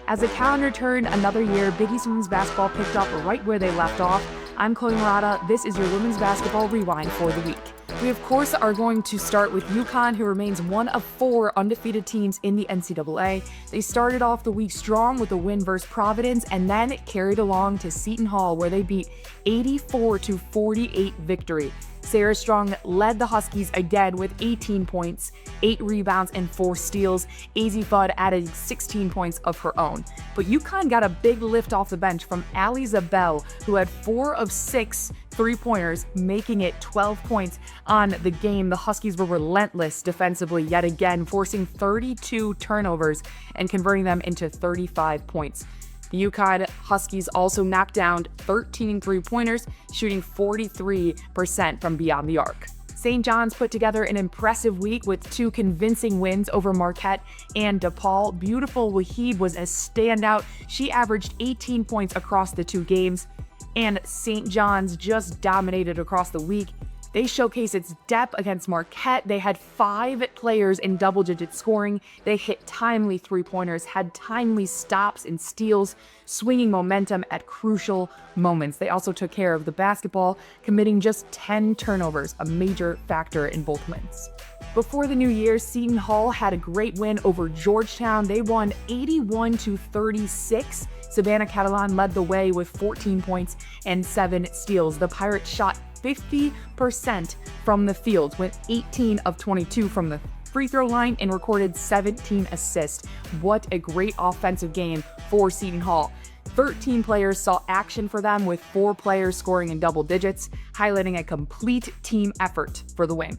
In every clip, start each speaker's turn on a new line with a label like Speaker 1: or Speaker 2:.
Speaker 1: As the calendar turned another year, Big East women's basketball picked up right where they left off. I'm Chloe Marotta. This is your Women's Basketball Rewind for the week. We, of course, are going to start with UConn, who remains one of 4 undefeated teams in the NCAA. They started off the week strong with a win versus Providence and then carried along to Seton Hall, where they beat 84-48 victory. Sarah Strong led the Huskies again with 18 points, 8 rebounds, and 4 steals. Azzi Fudd added 16 points of her own. But UConn got a big lift off the bench from Ali Zabel, who had 4 of 6 three-pointers, making it 12 points on the game. The Huskies were relentless defensively yet again, forcing 32 turnovers and converting them into 35 points. The UConn Huskies also knocked down 13 three-pointers, shooting 43% from beyond the arc. St. John's put together an impressive week with 2 convincing wins over Marquette and DePaul. Beautiful Wahid was a standout. She averaged 18 points across the 2 games, and St. John's just dominated across the week. They showcased its depth against Marquette. They had 5 players in double-digit scoring. They hit timely three-pointers, had timely stops and steals, swinging momentum at crucial moments. They also took care of the basketball, committing just 10 turnovers, a major factor in both wins. Before the new year, Seton Hall had a great win over Georgetown. They won 81-36. Savannah Catalan led the way with 14 points and 7 steals. The Pirates shot 50% from the field, went 18 of 22 from the free throw line, and recorded 17 assists. What a great offensive game for Seton Hall. 13 players saw action for them, with 4 players scoring in double digits, highlighting a complete team effort for the win.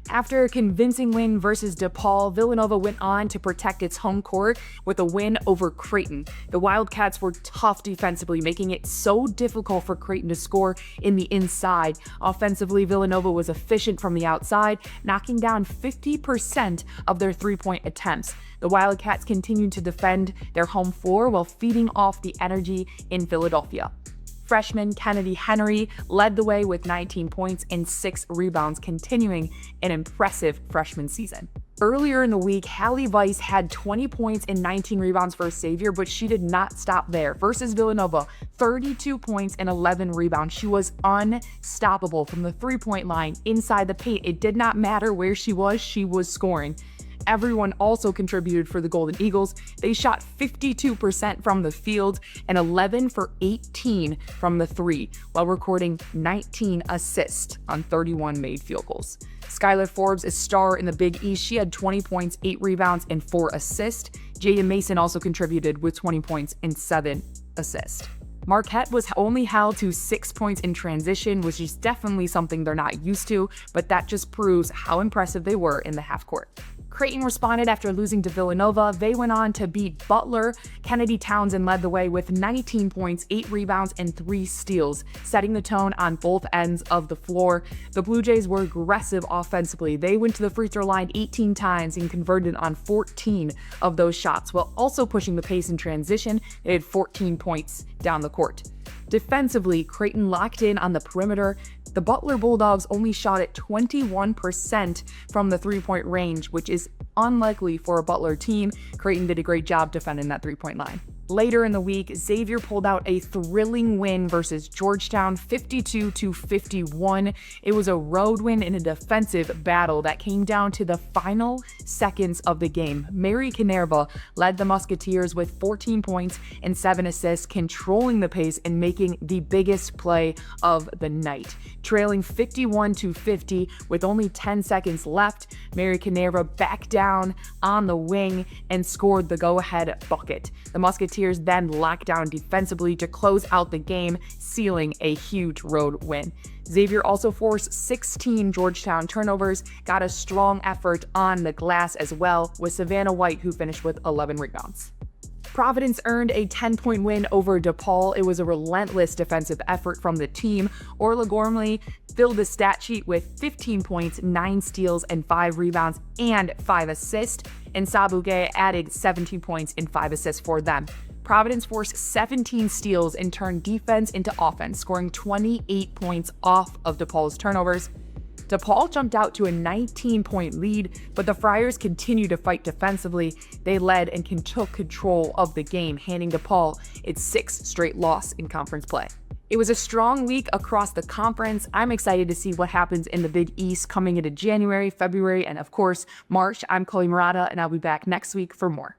Speaker 1: After a convincing win versus DePaul, Villanova went on to protect its home court with a win over Creighton. The Wildcats were tough defensively, making it so difficult for Creighton to score in the inside. Offensively, Villanova was efficient from the outside, knocking down 50% of their three-point attempts. The Wildcats continued to defend their home floor while feeding off the energy in Philadelphia. Freshman Kennedy Henry led the way with 19 points and 6 rebounds, continuing an impressive freshman season. Earlier in the week, Hallie Weiss had 20 points and 19 rebounds for Xavier, but she did not stop there. Versus Villanova, 32 points and 11 rebounds. She was unstoppable from the three-point line, inside the paint. It did not matter where she was scoring. Everyone also contributed for the Golden Eagles. They shot 52% from the field and 11 for 18 from the 3, while recording 19 assists on 31 made field goals. Skylar Forbes, a star in the Big East, she had 20 points, 8 rebounds, and 4 assists. Jaden Mason also contributed with 20 points and 7 assists. Marquette was only held to 6 points in transition, which is definitely something they're not used to, but that just proves how impressive they were in the half court. Creighton responded after losing to Villanova. They went on to beat Butler. Kennedy Townsend led the way with 19 points, 8 rebounds, and 3 steals, setting the tone on both ends of the floor. The Blue Jays were aggressive offensively. They went to the free throw line 18 times and converted on 14 of those shots, while also pushing the pace in transition. They had 14 points down the court. Defensively, Creighton locked in on the perimeter. The Butler Bulldogs only shot at 21% from the three-point range, which is unlikely for a Butler team. Creighton did a great job defending that three-point line. Later in the week, Xavier pulled out a thrilling win versus Georgetown, 52-51. It was a road win in a defensive battle that came down to the final seconds of the game. Mary Canerva led the Musketeers with 14 points and 7 assists, controlling the pace and making the biggest play of the night. Trailing 51-50 with only 10 seconds left, Mary Canerva backed down on the wing and scored the go-ahead bucket. The Musketeers then locked down defensively to close out the game, sealing a huge road win. Xavier also forced 16 Georgetown turnovers, got a strong effort on the glass as well, with Savannah White, who finished with 11 rebounds. Providence earned a 10-point win over DePaul. It was a relentless defensive effort from the team. Orla Gormley filled the stat sheet with 15 points, 9 steals, and 5 rebounds, and 5 assists. And Sabu Gay added 17 points and 5 assists for them. Providence forced 17 steals and turned defense into offense, scoring 28 points off of DePaul's turnovers. DePaul jumped out to a 19-point lead, but the Friars continued to fight defensively. They led and took control of the game, handing DePaul its 6th straight loss in conference play. It was a strong week across the conference. I'm excited to see what happens in the Big East coming into January, February, and of course, March. I'm Marotta, and I'll be back next week for more.